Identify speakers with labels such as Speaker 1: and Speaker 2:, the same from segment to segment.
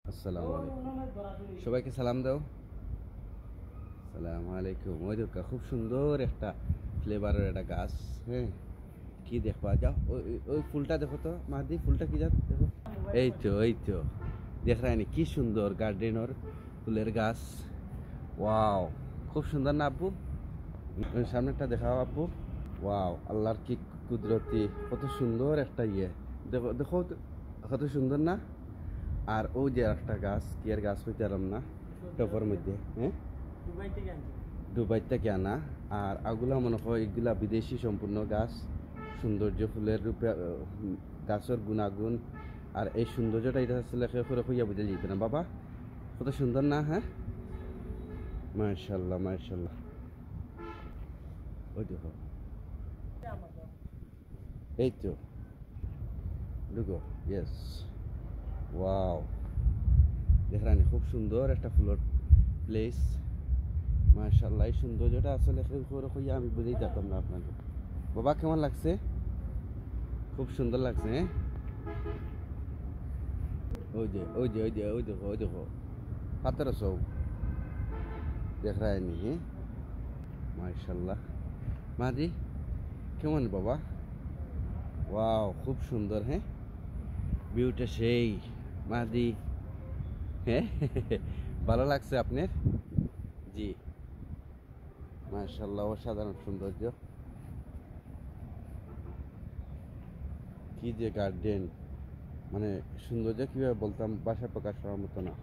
Speaker 1: আসসালামু আলাইকুম। সবাইকে সালাম দাও। সালাম আলাইকুম। ওই দেখো খুব সুন্দর একটা ফ্লেভারের একটা গাছ। হ্যাঁ, কি দেখবা যাও, ওই ওই ওই ফুলটা দেখো তো মাদি, ফুলটা কি জাত দেখো। এই তো দেখ রায়নি, কি সুন্দর গার্ডেনর ফুলের গাছ। ওয়াও, খুব সুন্দর না আপু? ওই সামনেরটা দেখাও আপু। ওয়াও, আল্লাহর কি কুদরতি, কত সুন্দর একটা ইয়ে। দেখো দেখো তো, কত সুন্দর না? আর ওই যে একটা গাছ, কি এর গাছ হইতে পারলাম না, টপের মধ্যে। হ্যাঁ, দুবাই থেকে আনা। আর আগুলা মনে হয় এগুলা বিদেশি সম্পূর্ণ গাছ। সৌন্দর্য ফুলের রূপে গাছের গুণাগুণ। আর এই সৌন্দর্যটা এটা আসলে করে হইয়া বুঝে যেত না বাবা। কত সুন্দর না? হ্যাঁ, মাশাল্লাহ মাশাল্লাহ। ওই দেখো, এই তো ঢুকো। ইয়েস, ওয়াও, দেখরানি খুব সুন্দর একটা ফুলের প্লেস। মাশাল্লাহ, এই সৌন্দর্যটা আসলে করে হইয়া আমি বুঝেই যেতাম না আপনাকে। বাবা কেমন লাগছে? খুব সুন্দর লাগছে। হ্যাঁ, ওই দেখো পাথর সব দেখ রায়নি। হ্যাঁ, মাশাল্লাহ। মাদি কেমন বাবা? ওয়াও, খুব সুন্দর। হ্যাঁ, ভিউটা সেই। মাদি, হ্যাঁ ভালো লাগছে আপনার? জি, মাশাল্লাহ, অসাধারণ সৌন্দর্য। কি যে গার্ডেন, মানে সৌন্দর্য কিভাবে বলতাম, ভাষায় প্রকাশ করার মতো না।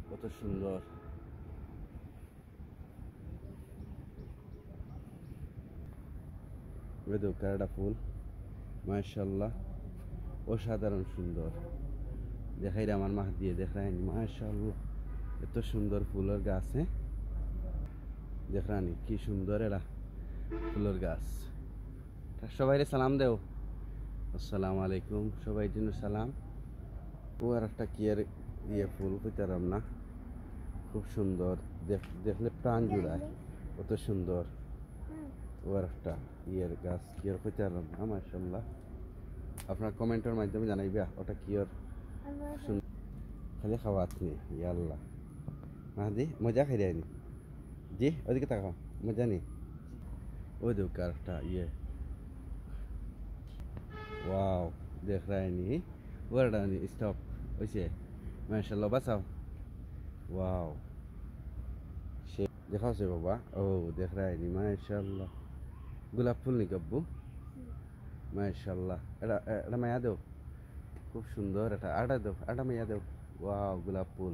Speaker 1: কত সুন্দর। বেদো কারাডা ফুল, মাশাল্লাহ, অসাধারণ সুন্দর। দেখাই রে আমার মাহ দিয়ে দেখায়নি, মাশাল্লাহ, এত সুন্দর ফুলের গাছ। হ্যাঁ, দেখানি কি সুন্দর এরা ফুলের গাছ। সবাই সালাম দেও। আসসালামু আলাইকুম, সবাই জন্য সালাম। ও আর একটা কি আর ইয়ে ফুল কইতারাম না, খুব সুন্দর। দেখলে প্রাণ জুড়ায়, কত সুন্দর। ও আর একটা ইয়ের গাছ, কি আর কইতারাম না, মাশাল্লাহ। আপনার কমেন্টের মাধ্যমে জানাইবা ওটা কি আর খালি খাওয়াত নেই। ইয়াল্লাহ মাহাদি, মজা খাই দেয়নি? জি, ওদিকে তাকাও, মজা নেই? ওই দেখো আর একটা ইয়ে। ওয়াও, দেখ রায়নি, ওরা স্টপ হয়েছে। মাশাল্লাহ, বাঁচাও। ওয়াও, সে দেখাওছে বাবা। ও দেখ রায়নি, মাশাল্লাহ। গোলাপ ফুল নাকি আব্বু? মাশাল্লাহ, এটা এটা মায়া দেও, খুব সুন্দর। এটা আটা দেও, আটা মায়া দেও। ওয়াও, গোলাপ ফুল,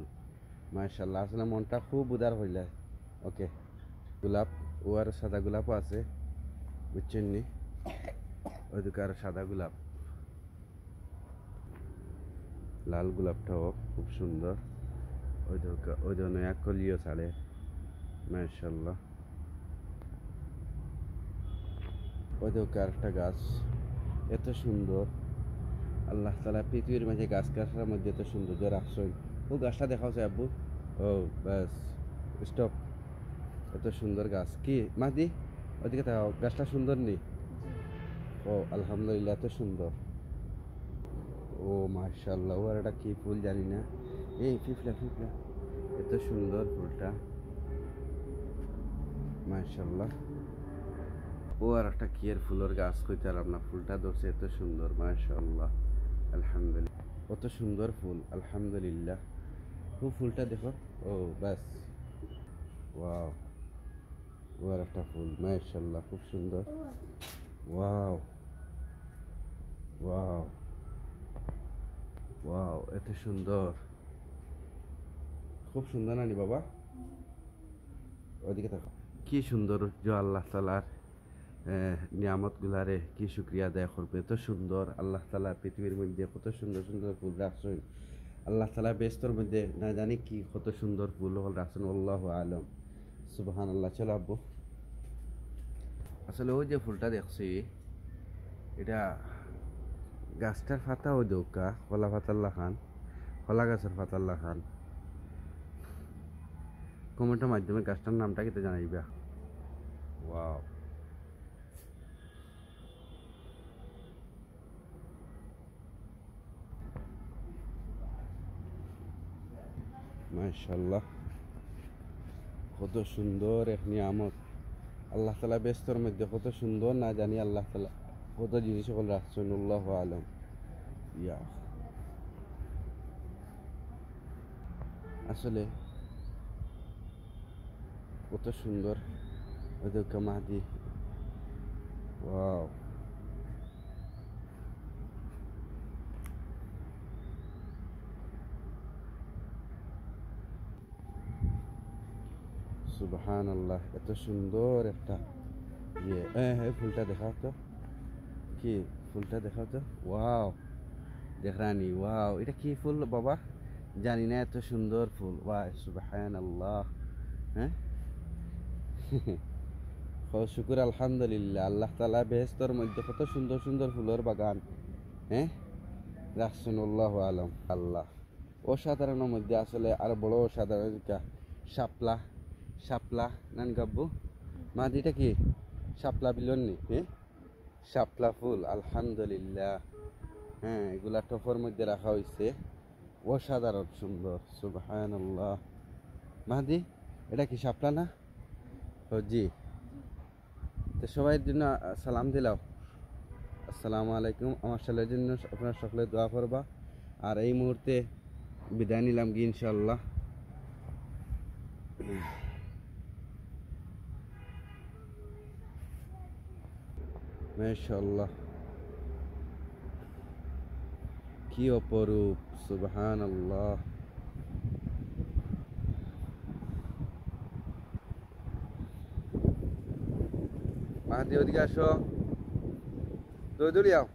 Speaker 1: মাশাল্লাহ। আসলে মনটা খুব উদার হইলে। ওকে, গোলাপ, ও আর সাদা গোলাপও আছে, বুঝছেন নি? ওইদিকে আর সাদা গোলাপ, লাল গোলাপটাও খুব সুন্দর। ওই ধরনের এক কলিও ছাড়ে, মাশাল্লাহ। ওই দেখো আরেকটা গাছ, এত সুন্দর। আল্লাহ তালা পৃথিবীর মাঝে গাছ গাছার মধ্যে এত সৌন্দর্য রাখছেন। ও গাছটা দেখাও আব্বু। ও ব্যাস, স্টপ। এত সুন্দর গাছ কি মাদি, ওদিকে তাকাও, গাছটা সুন্দর নেই? ও আলহামদুলিল্লাহ, এত সুন্দর। ও মাশাল্লাহ, ও আর এটা কি ফুল জানি না। এই ফিফলা ফিফলা, এত সুন্দর ফুলটা, মাশাল্লাহ। ও আর একটা কি এর ফুলের গাছ কইতে পারলাম না, ফুলটা ধরছে এত সুন্দর, মাশাল্লাহ, আলহামদুলিল্লাহ। কত সুন্দর ফুল, আলহামদুলিল্লাহ। খুব ফুলটা দেখো। ও ব্যাস, ওয়াও। ও আর একটা ফুল, মাশাল্লাহ, খুব সুন্দর। ওয়াও ওয়াও ওয়াও, এত সুন্দর, খুব সুন্দর নানি বাবা? ওইদিকে দেখো, কি সুন্দর যে আল্লাহ তালার নিয়ামত গুলারে কি শুক্রিয়া আদায় করবে। এত সুন্দর আল্লাহ তালা পৃথিবীর মধ্যে কত সুন্দর সুন্দর ফুল রাখছেন। আল্লাহ তালা ব্যস্তর মধ্যে না জানি কি কত সুন্দর ফুল হল রাখছেন। আল্লাহ আলম, সুবহান আল্লাহ। চলো আব্বু, আসলে ওই যে ফুলটা দেখছি, এটা গাছটার পাতা ওই দৌকা কলা পাতার লাখান, কলা গাছের পাতার লাখান। কমেন্টের মাধ্যমে গাছটার নামটা কিন্তু জানাইবা। ওয়াও, মাশাআল্লাহ, কত সুন্দর এক নিয়ামত আল্লাহ তাআলা ব্যস্তর মধ্যে কত সুন্দর না জানি আল্লাহ তাআলা কত জিনিস সকল রাখছেন, আল্লাহু আলাম। ইয়া আসলে কত সুন্দর ওদেরকে মাহদি। ওয়াও, সুবহানাল্লাহ, এত সুন্দর একটা ইয়ে। হ্যাঁ, ফুলটা দেখাও তো, কি ফুলটা দেখাও তো। ওয়াও, দেখরানি, ওয়াও, এটা কি ফুল বাবা জানি না, এত সুন্দর ফুল। ওয়া সুবহানাল্লাহ। হ্যাঁ শুকুর আলহামদুলিল্লাহ, আল্লাহ তাআলা বেহেশতর মধ্যে কত সুন্দর সুন্দর ফুলের বাগান হ্যাঁ রাখছেন, আল্লাহু আলাম। আল্লাহ অসাধারণের মধ্যে আসলে আরো বড় অসাধারণ শাপলা, শাপলা নান গাব্বু মাদিটা কি শাপলা বিলননি, হ্যাঁ শাপলা ফুল, আলহামদুলিল্লাহ। হ্যাঁ, এগুলা টফের মধ্যে রাখা হয়েছে, অসাধারণ সুন্দর, সুবহানাল্লাহ। মাহাদি, এটা কি শাপলা না? ও জি। তো সবাই জন্য সালাম দিলাও, আসসালামু আলাইকুম। আমার ছেলের জন্য আপনারা সকলে দোয়া করবা। আর এই মুহূর্তে বিদায় নিলাম কি ইনশাল্লাহ। মাশাআল্লাহ, কি অপরূপ, সুবহানাল্লাহ। মাহাদি ওদিকে আসো, দৌড়ে আও।